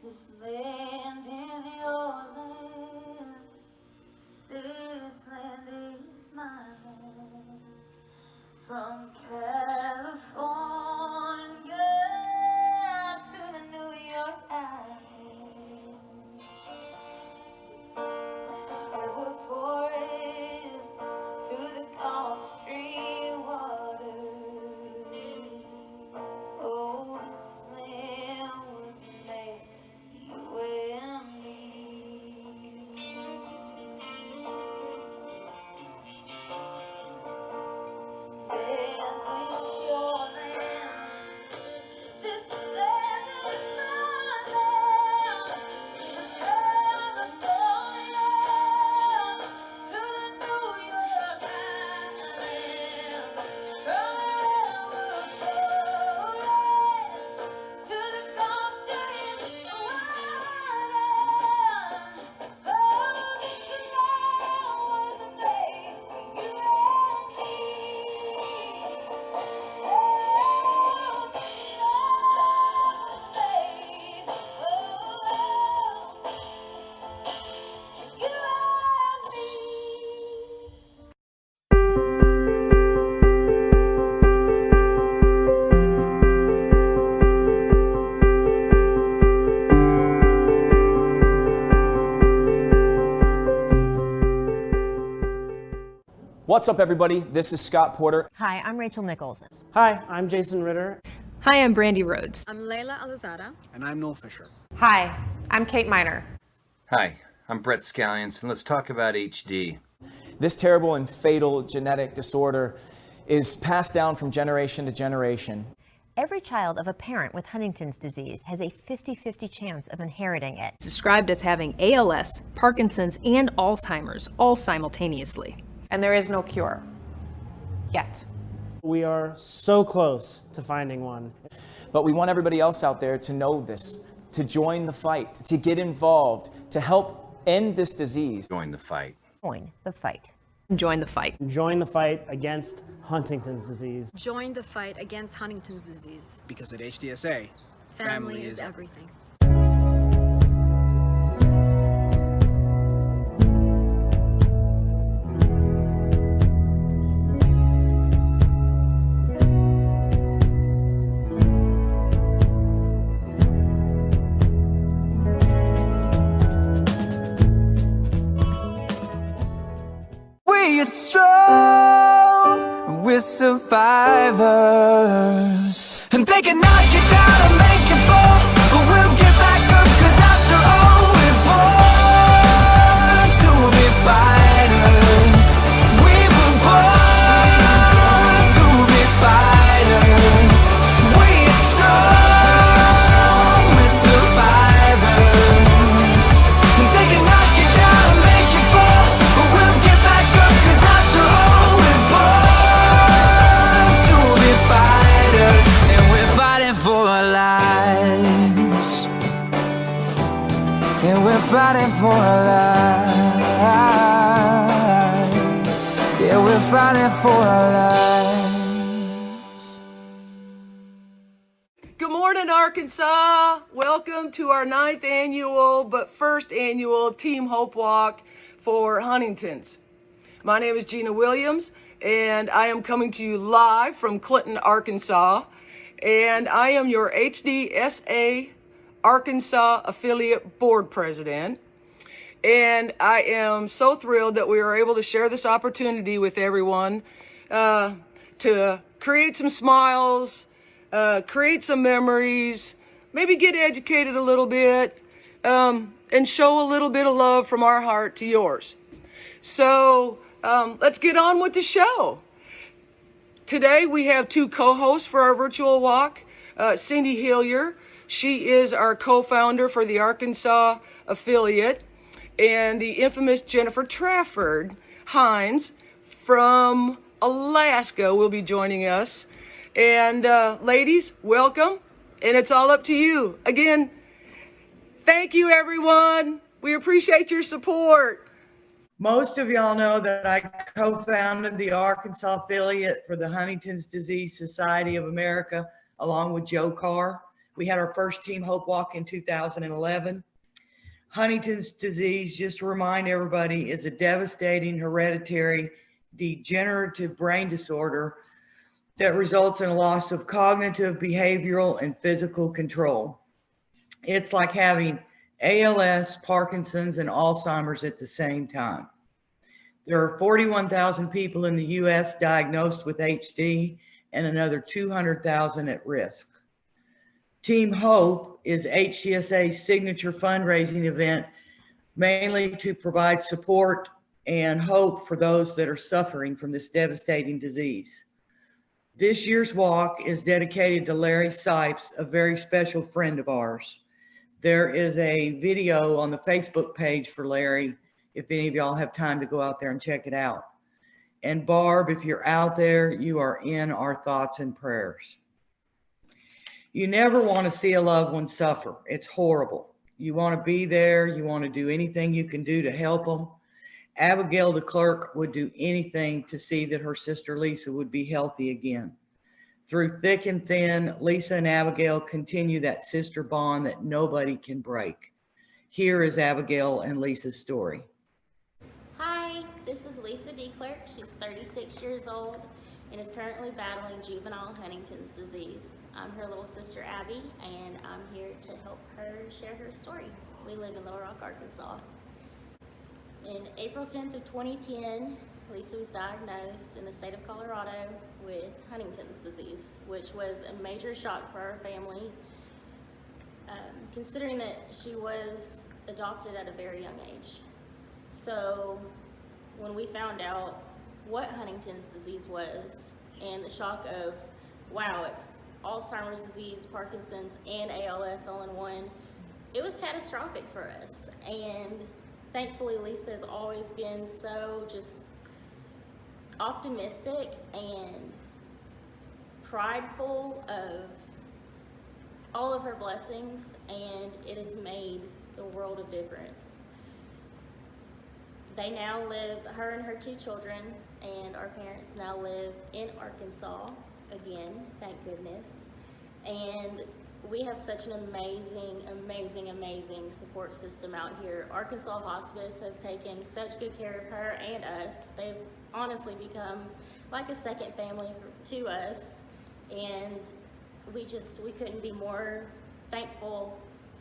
This land is your land. This land is my land. From California to the New York Island. Over forests to the Gulf Stream waters. Oh, this land was made you and me. Land is your land. This land is my land. From California to the New York Island. From railroad forest to the Gulf Stream waters. Oh, this land was made for you and me. What's up, everybody? This is Scott Porter. Hi, I'm Rachel Nichols. Hi, I'm Jason Ritter. Hi, I'm Brandy Rhodes. I'm Layla Alizada. And I'm Noel Fisher. Hi, I'm Kate Miner. Hi, I'm Brett Scallions, and let's talk about HD. This terrible and fatal genetic disorder is passed down from generation to generation. Every child of a parent with Huntington's disease has a 50-50 chance of inheriting it. It's described as having ALS, Parkinson's, and Alzheimer's all simultaneously. And there is no cure. Yet. We are so close to finding one. But we want everybody else out there to know this, to join the fight, to get involved, to help end this disease. Join the fight. Join the fight. Join the fight. Join the fight against Huntington's disease. Join the fight against Huntington's disease. Because at HDSA, Family is everything. We're strong, we're survivors. And they can knock you down and make you fall, but we'll get back up, 'cause after all we're born to be fighters. We were born to be fighters. We're strong, we're survivors. And they can knock you down and make you fall, but we'll get back up, 'cause after all we're born to be fighters. And we're fighting for our lives. And we're fighting for our lives. Yeah, we're fighting for our lives. Good morning, Arkansas. Welcome to our 9th annual, but first annual Team Hope Walk for Huntington's. My name is Gina Williams, and I am coming to you live from Clinton, Arkansas. And I am your HDSA Arkansas Affiliate Board President. And I am so thrilled that we are able to share this opportunity with everyone to create some smiles, create some memories, maybe get educated a little bit, and show a little bit of love from our heart to yours. So let's get on with the show. Today we have two co-hosts for our virtual walk. Cindy Hillier, she is our co-founder for the Arkansas affiliate, and the infamous Jennifer Trafford Hines from Alaska will be joining us. And ladies, welcome, and it's all up to you. Again, thank you, everyone. We appreciate your support. Most of y'all know that I co-founded the Arkansas affiliate for the Huntington's Disease Society of America, along with Joe Carr. We had our first Team Hope Walk in 2011. Huntington's disease, just to remind everybody, is a devastating hereditary degenerative brain disorder that results in a loss of cognitive, behavioral, and physical control. It's like having ALS, Parkinson's, and Alzheimer's at the same time. There are 41,000 people in the U.S. diagnosed with HD and another 200,000 at risk. Team Hope is HDSA's signature fundraising event, mainly to provide support and hope for those that are suffering from this devastating disease. This year's walk is dedicated to Larry Sipes, a very special friend of ours. There is a video on the Facebook page for Larry, if any of y'all have time to go out there and check it out. And Barb, if you're out there, you are in our thoughts and prayers. You never want to see a loved one suffer. It's horrible. You want to be there. You want to do anything you can do to help them. Abigail DeClerc would do anything to see that her sister Lisa would be healthy again. Through thick and thin, Lisa and Abigail continue that sister bond that nobody can break. Here is Abigail and Lisa's story. Hi, this is Lisa DeClerc. She's 36 years old and is currently battling juvenile Huntington's disease. I'm her little sister Abby, and I'm here to help her share her story. We live in Little Rock, Arkansas. In April 10th of 2010, Lisa was diagnosed in the state of Colorado with Huntington's disease, which was a major shock for our family, considering that she was adopted at a very young age. So when we found out what Huntington's disease was and the shock of, wow, it's Alzheimer's disease, Parkinson's, and ALS all in one, it was catastrophic for us. And thankfully, Lisa has always been so just optimistic and prideful of all of her blessings, and it has made the world of difference. They now live, her and her two children, and our parents now live in Arkansas again, thank goodness. And we have such an amazing support system out here. Arkansas Hospice has taken such good care of her and us. They've honestly become like a second family to us, and we couldn't be more thankful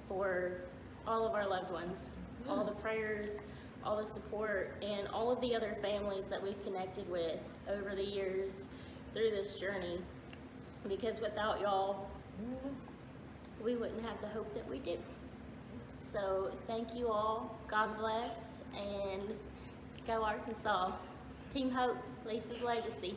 for all of our loved ones, all the prayers, all the support, and all of the other families that we've connected with over the years through this journey. Because without y'all, we wouldn't have the hope that we do. So thank you all, God bless, and go Arkansas. Team Hope, Lisa's legacy.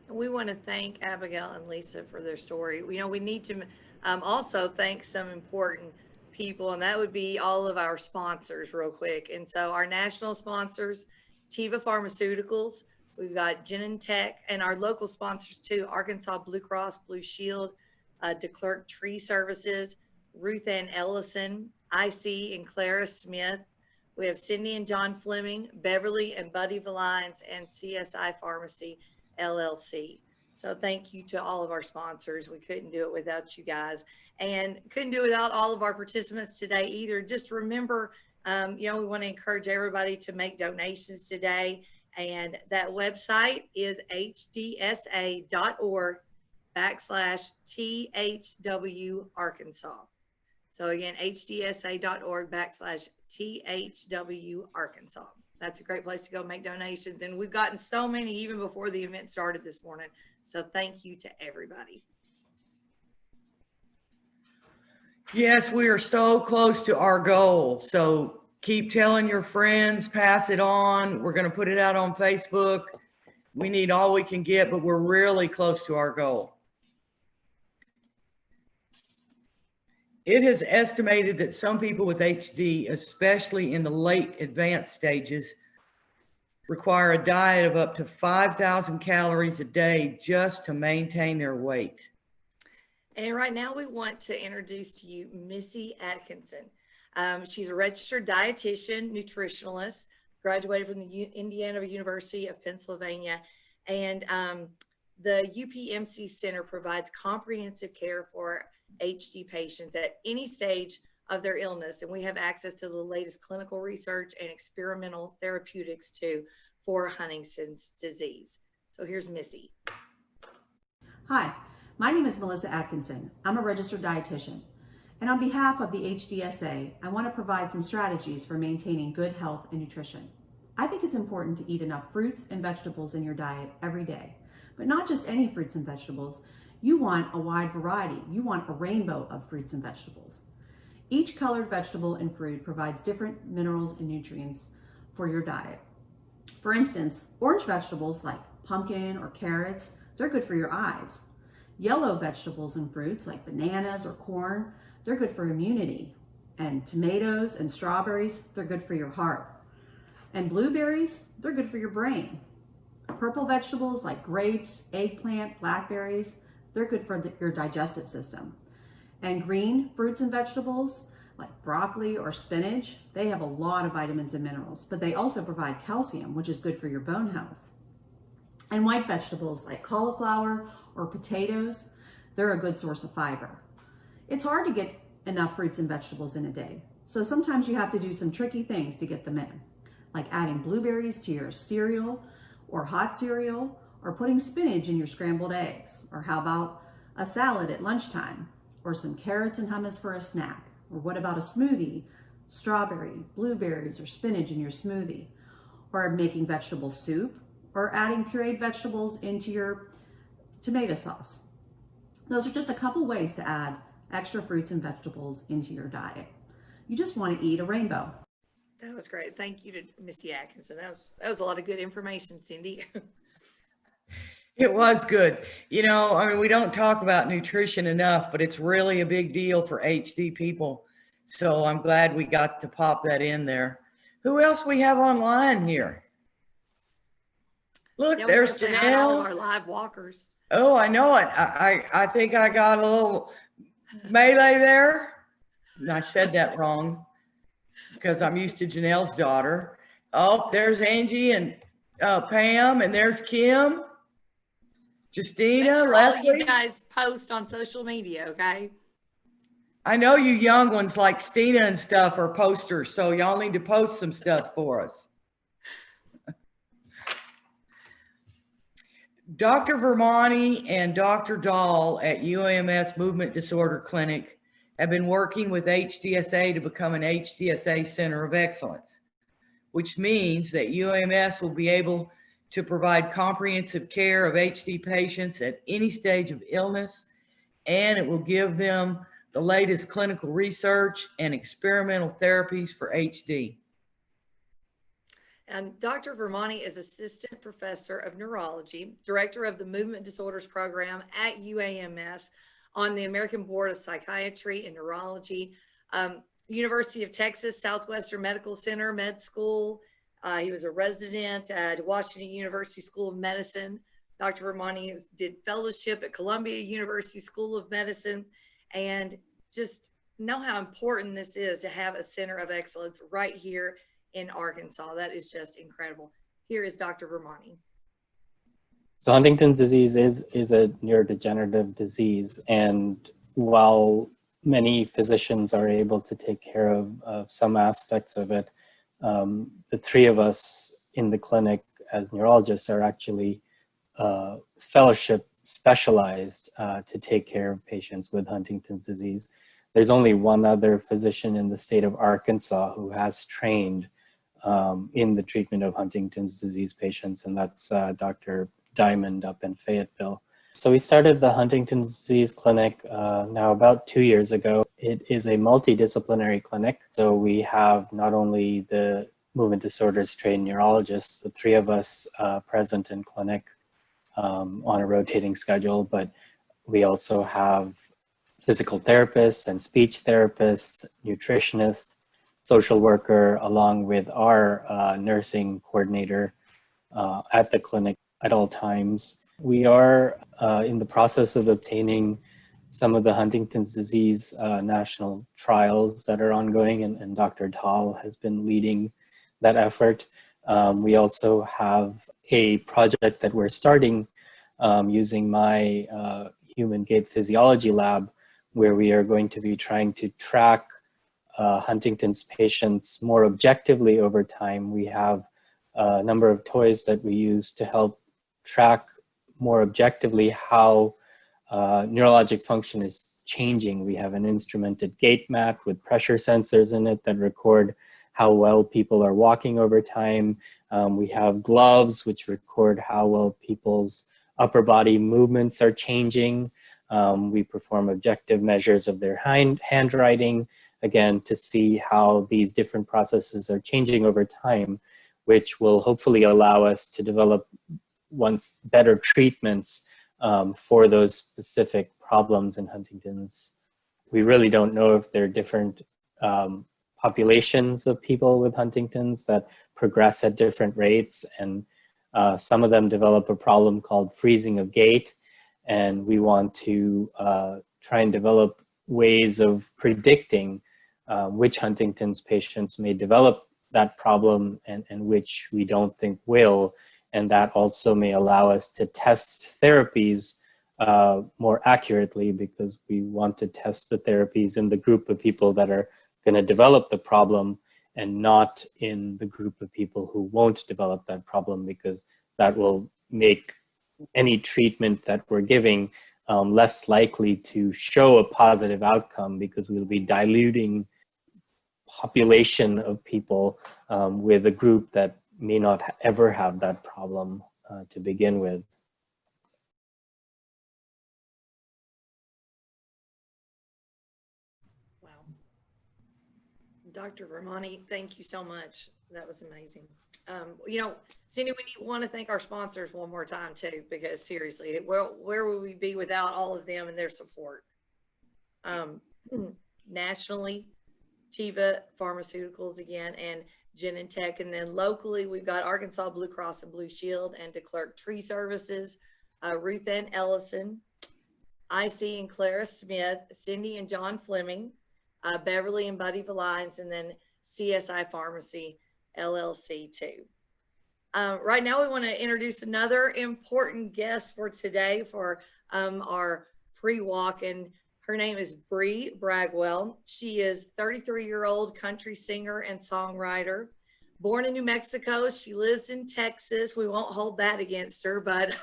We want to thank Abigail and Lisa for their story. We need to also thank some important people, and that would be all of our sponsors real quick. And so our national sponsors, Teva Pharmaceuticals, we've got Genentech, and our local sponsors too, Arkansas Blue Cross Blue Shield, DeClerc Tree Services, Ruth Ann Ellison, IC and Clara Smith. We have Cindy and John Fleming, Beverly and Buddy Valines, and CSI Pharmacy LLC. So thank you to all of our sponsors. We couldn't do it without you guys, and couldn't do it without all of our participants today either. Just remember, we want to encourage everybody to make donations today. And that website is hdsa.org/THW Arkansas. So again, hdsa.org/THW Arkansas. That's a great place to go make donations. And we've gotten so many even before the event started this morning. So thank you to everybody. Yes, we are so close to our goal. So keep telling your friends, pass it on. We're going to put it out on Facebook. We need all we can get, but we're really close to our goal. It is estimated that some people with HD, especially in the late advanced stages, require a diet of up to 5,000 calories a day just to maintain their weight. And right now we want to introduce to you Missy Atkinson. She's a registered dietitian, nutritionalist, graduated from the Indiana University of Pennsylvania. And the UPMC Center provides comprehensive care for HD patients at any stage of their illness. And we have access to the latest clinical research and experimental therapeutics too for Huntington's disease. So here's Missy. Hi, my name is Melissa Atkinson. I'm a registered dietitian. And on behalf of the HDSA, I want to provide some strategies for maintaining good health and nutrition. I think it's important to eat enough fruits and vegetables in your diet every day, but not just any fruits and vegetables. You want a wide variety. You want a rainbow of fruits and vegetables. Each colored vegetable and fruit provides different minerals and nutrients for your diet. For instance, orange vegetables like pumpkin or carrots, they're good for your eyes. Yellow vegetables and fruits like bananas or corn, they're good for immunity. And tomatoes and strawberries, they're good for your heart. And blueberries, they're good for your brain. Purple vegetables like grapes, eggplant, blackberries, they're good for your digestive system. And green fruits and vegetables like broccoli or spinach, they have a lot of vitamins and minerals, but they also provide calcium, which is good for your bone health. And white vegetables like cauliflower or potatoes, they're a good source of fiber. It's hard to get enough fruits and vegetables in a day, so sometimes you have to do some tricky things to get them in, like adding blueberries to your cereal or hot cereal, or putting spinach in your scrambled eggs, or how about a salad at lunchtime, or some carrots and hummus for a snack, or what about a smoothie, strawberry, blueberries, or spinach in your smoothie, or making vegetable soup, or adding pureed vegetables into your tomato sauce. Those are just a couple ways to add extra fruits and vegetables into your diet. You just want to eat a rainbow. That was great. Thank you to Missy Atkinson. That was a lot of good information, Cindy. It was good. You know, I mean, we don't talk about nutrition enough, but it's really a big deal for HD people. So I'm glad we got to pop that in there. Who else we have online here? Look, Yeah, there's all of our Janelle. live walkers. Oh, I know it. I think I got a little melee there. I said that wrong because I'm used to Janelle's daughter. Oh, there's Angie and Pam, and there's Kim, Justina, Make sure all of Leslie. you guys post on social media, okay? I know you young ones like Stina and stuff are posters, so y'all need to post some stuff for us. Dr. Vermani and Dr. Dahl at UAMS Movement Disorder Clinic have been working with HDSA to become an HDSA Center of Excellence, which means that UAMS will be able to provide comprehensive care of HD patients at any stage of illness, and it will give them the latest clinical research and experimental therapies for HD. And Dr. Vermani is Assistant Professor of Neurology, Director of the Movement Disorders Program at UAMS on the American Board of Psychiatry and Neurology, University of Texas Southwestern Medical Center Med School. He was a resident at Washington University School of Medicine. Dr. Vermani did fellowship at Columbia University School of Medicine, and just know how important this is to have a center of excellence right here in Arkansas. That is just incredible. Here is Dr. Vermani. So Huntington's disease is a neurodegenerative disease, and while many physicians are able to take care of some aspects of it, the three of us in the clinic as neurologists are actually fellowship specialized to take care of patients with Huntington's disease. There's only one other physician in the state of Arkansas who has trained in the treatment of Huntington's disease patients, and that's Dr. Diamond up in Fayetteville. So we started the Huntington's disease clinic now about 2 years ago. It is a multidisciplinary clinic. So we have not only the movement disorders trained neurologists, the three of us present in clinic on a rotating schedule, but we also have physical therapists and speech therapists, nutritionists, social worker, along with our nursing coordinator at the clinic at all times. We are in the process of obtaining some of the Huntington's disease national trials that are ongoing, and Dr. Dahl has been leading that effort. We also have a project that we're starting using my human gait physiology lab, where we are going to be trying to track Huntington's patients more objectively over time. We have a number of toys that we use to help track more objectively how neurologic function is changing. We have an instrumented gait mat with pressure sensors in it that record how well people are walking over time. We have gloves which record how well people's upper body movements are changing. We perform objective measures of their handwriting, again, to see how these different processes are changing over time, which will hopefully allow us to develop better treatments for those specific problems in Huntington's. We really don't know if there are different populations of people with Huntington's that progress at different rates, and some of them develop a problem called freezing of gait, and we want to try and develop ways of predicting which Huntington's patients may develop that problem and which we don't think will, and that also may allow us to test therapies more accurately, because we want to test the therapies in the group of people that are going to develop the problem and not in the group of people who won't develop that problem, because that will make any treatment that we're giving less likely to show a positive outcome, because we'll be diluting population of people with a group that may not ever have that problem to begin with. Dr. Vermani, thank you so much. That was amazing. You know, Cindy, we want to thank our sponsors one more time too, because seriously, where would we be without all of them and their support? Nationally, Teva Pharmaceuticals again, and Genentech, and then locally we've got Arkansas Blue Cross and Blue Shield and DeClerc Tree Services, Ruth Ann Ellison, IC and Clara Smith, Cindy and John Fleming, Beverly and Buddy Valines, and then CSI Pharmacy LLC too. Right now we want to introduce another important guest for today for our pre-walk, and her name is Bree Bragwell. She is 33-year-old country singer and songwriter. Born in New Mexico, she lives in Texas. We won't hold that against her, but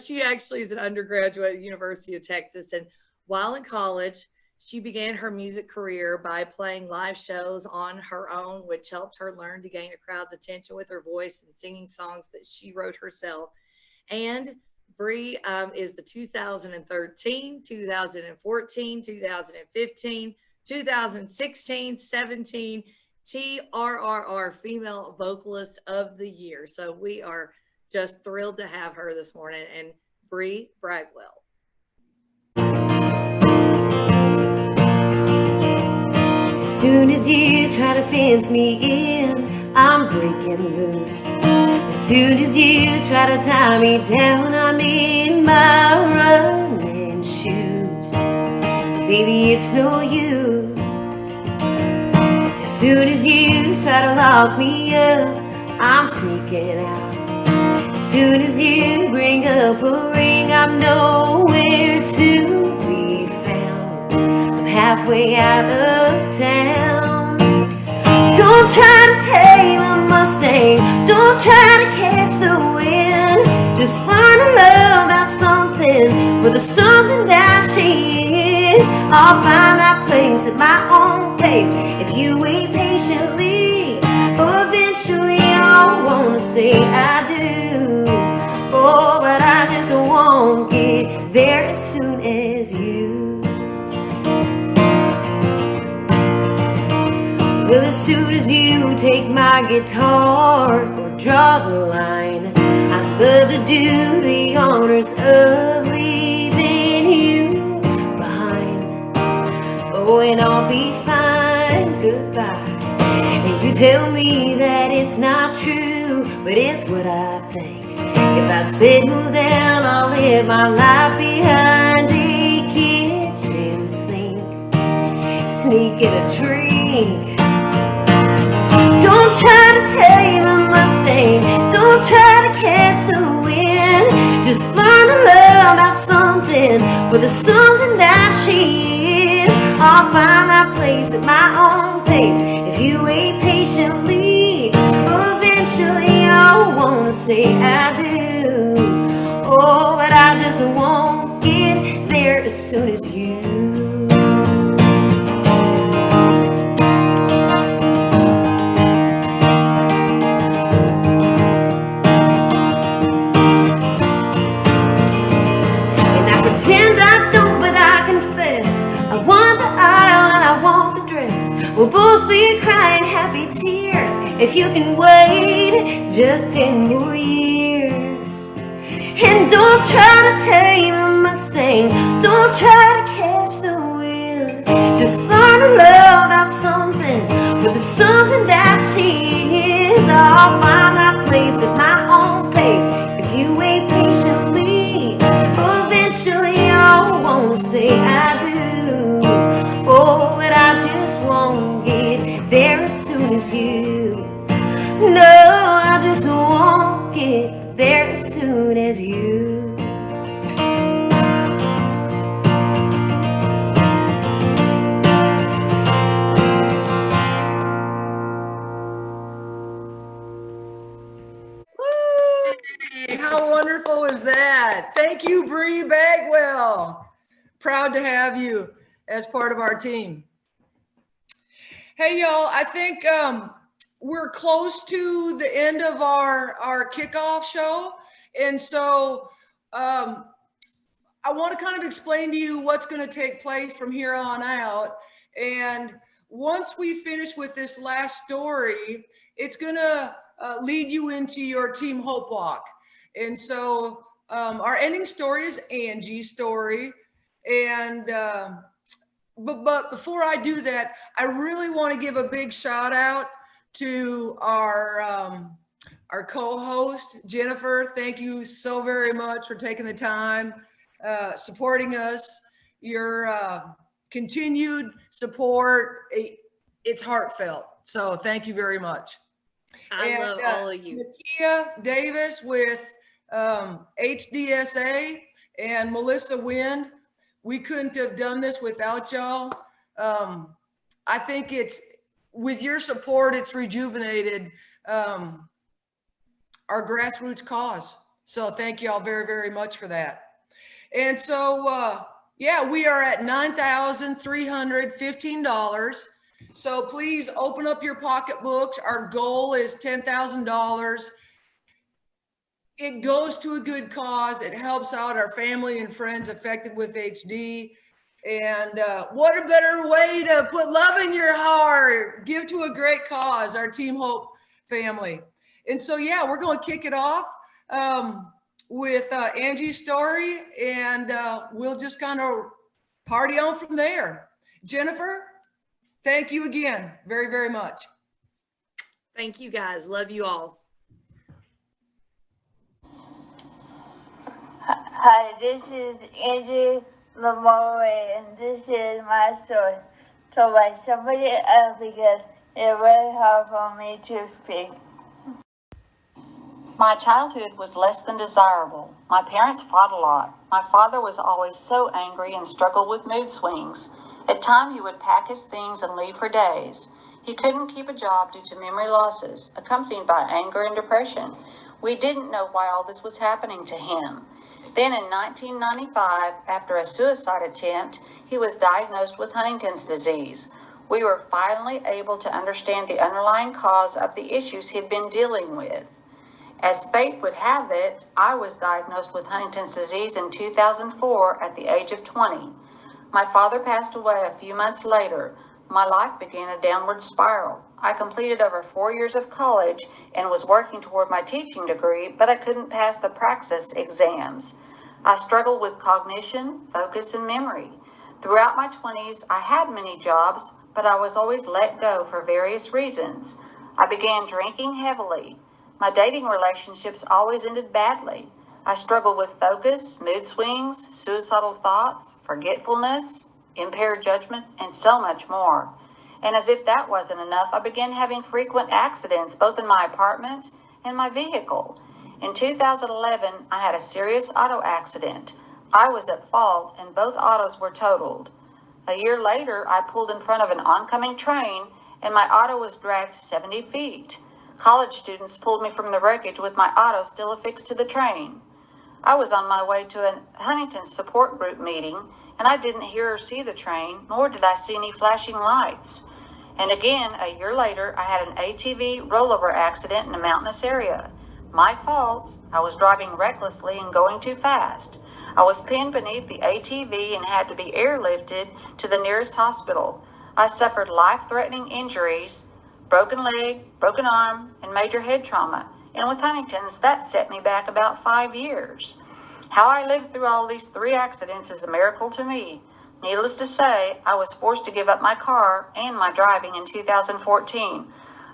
she actually is an undergraduate at the University of Texas. And while in college, she began her music career by playing live shows on her own, which helped her learn to gain a crowd's attention with her voice and singing songs that she wrote herself. And Bree is the 2013, 2014, 2015, 2016, 17 TRRR Female Vocalist of the Year. So we are just thrilled to have her this morning, and Bree Bragwell. As soon as you try to fence me in, I'm breaking loose. As soon as you try to tie me down, I'm in my running shoes. Baby, it's no use. As soon as you try to lock me up, I'm sneaking out. As soon as you bring up a ring, I'm nowhere to be found. I'm halfway out of town. Don't try to tame a Mustang, don't try to catch the wind. Just learn to love that something for the something that she is. I'll find that place at my own pace. If you wait patiently, eventually I'll wanna say I do. Oh, but I just won't get there as soon as you. Well, as soon as you take my guitar or draw the line, I'd love to do the honors of leaving you behind. Oh, and I'll be fine, goodbye. And you tell me that it's not true, but it's what I think. If I settle down, I'll live my life behind a kitchen sink, sneaking a drink. Don't Don't try to tame a Mustang, don't try to catch the wind. Just learn to love out something for the something that she is. I'll find that place at my own pace if you wait patiently. Eventually I'll wanna say I do. Oh, but I just won't get there as soon as you. And I pretend I don't, but I confess I want the aisle and I want the dress. We'll both be crying happy tears if you can wait just 10 more years. And don't try to tame a Mustang, don't try to catch the wind. Just learn to love out something for the something that she is. I'll find that place at my own pace if you wait patiently. Eventually I'll wanna say I do. Oh, but I just won't get there as soon as you. No, I just won't get there as soon as you. Hey, how wonderful is that? Thank you, Bree Bagwell. Proud to have you as part of our team. Hey, y'all, I think we're close to the end of our kickoff show. And so I want to kind of explain to you what's going to take place from here on out. And once we finish with this last story, it's going to lead you into your Team Hope Walk. And so our ending story is Angie's story. And but before I do that, I really want to give a big shout out to our co-host, Jennifer. Thank you so very much for taking the time, supporting us. Your continued support, it's heartfelt. So thank you very much. I love all of you. Nakia Davis with HDSA and Melissa Wynn. We couldn't have done this without y'all. I think it's, with your support, it's rejuvenated our grassroots cause. So thank y'all very, very much for that. And so, yeah, we are at $9,315. So please open up your pocketbooks. Our goal is $10,000. It goes to a good cause. It helps out our family and friends affected with HD. And what a better way to put love in your heart, give to a great cause, our Team Hope family. And so, yeah, we're going to kick it off with Angie's story, and we'll just kind of party on from there. Jennifer, thank you again very, very much. Thank you, guys. Love you all. Hi, this is Angie Lamore, and this is my story. So by somebody else, because it's very hard for me to speak. My childhood was less than desirable. My parents fought a lot. My father was always so angry and struggled with mood swings. At times, he would pack his things and leave for days. He couldn't keep a job due to memory losses, accompanied by anger and depression. We didn't know why all this was happening to him. Then in 1995, after a suicide attempt, he was diagnosed with Huntington's disease. We were finally able to understand the underlying cause of the issues he'd been dealing with. As fate would have it, I was diagnosed with Huntington's disease in 2004 at the age of 20. My father passed away a few months later. My life began a downward spiral. I completed over 4 years of college and was working toward my teaching degree, but I couldn't pass the praxis exams. I struggled with cognition, focus, and memory. Throughout my 20s, I had many jobs, but I was always let go for various reasons. I began drinking heavily. My dating relationships always ended badly. I struggled with focus, mood swings, suicidal thoughts, forgetfulness, impaired judgment, and so much more. And as if that wasn't enough, I began having frequent accidents, both in my apartment and my vehicle. In 2011, I had a serious auto accident. I was at fault, and both autos were totaled. A year later, I pulled in front of an oncoming train, and my auto was dragged 70 feet. College students pulled me from the wreckage with my auto still affixed to the train. I was on my way to a Huntington support group meeting, and I didn't hear or see the train, nor did I see any flashing lights. And again, a year later, I had an ATV rollover accident in a mountainous area. My fault. I was driving recklessly and going too fast. I was pinned beneath the ATV and had to be airlifted to the nearest hospital. I suffered life-threatening injuries, broken leg, broken arm, and major head trauma. And with Huntington's, that set me back about 5 years. How I lived through all these 3 accidents is a miracle to me. Needless to say, I was forced to give up my car and my driving in 2014.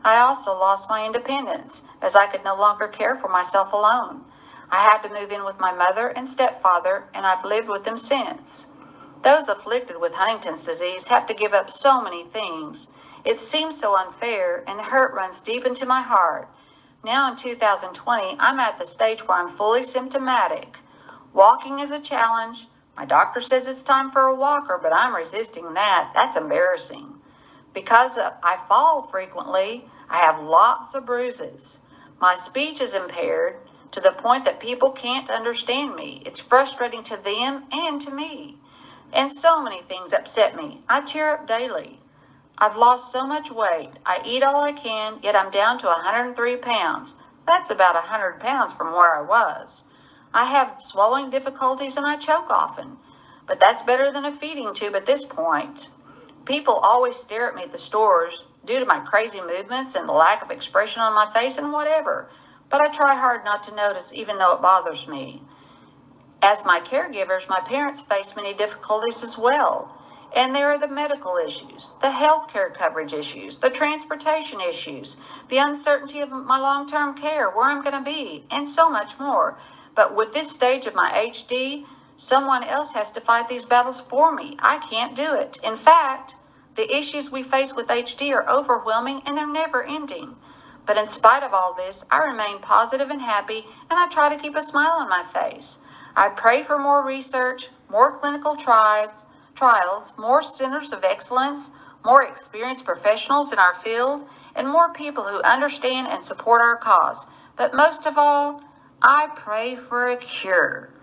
I also lost my independence, as I could no longer care for myself alone. I had to move in with my mother and stepfather, and I've lived with them since. Those afflicted with Huntington's disease have to give up so many things. It seems so unfair, and the hurt runs deep into my heart. Now in 2020, I'm at the stage where I'm fully symptomatic. Walking is a challenge. My doctor says it's time for a walker, but I'm resisting that. That's embarrassing. Because I fall frequently, I have lots of bruises. My speech is impaired to the point that people can't understand me. It's frustrating to them and to me. And so many things upset me. I tear up daily. I've lost so much weight. I eat all I can, yet I'm down to 103 pounds. That's about 100 pounds from where I was. I have swallowing difficulties and I choke often. But that's better than a feeding tube at this point. People always stare at me at the stores due to my crazy movements and the lack of expression on my face and whatever. But I try hard not to notice, even though it bothers me. As my caregivers, my parents face many difficulties as well. And there are the medical issues, the health care coverage issues, the transportation issues, the uncertainty of my long-term care, where I'm going to be, and so much more. But with this stage of my HD, someone else has to fight these battles for me. I can't do it. In fact, the issues we face with HD are overwhelming and they're never ending. But in spite of all this, I remain positive and happy, and I try to keep a smile on my face. I pray for more research, more clinical trials, more centers of excellence, more experienced professionals in our field, and more people who understand and support our cause. But most of all, I pray for a cure.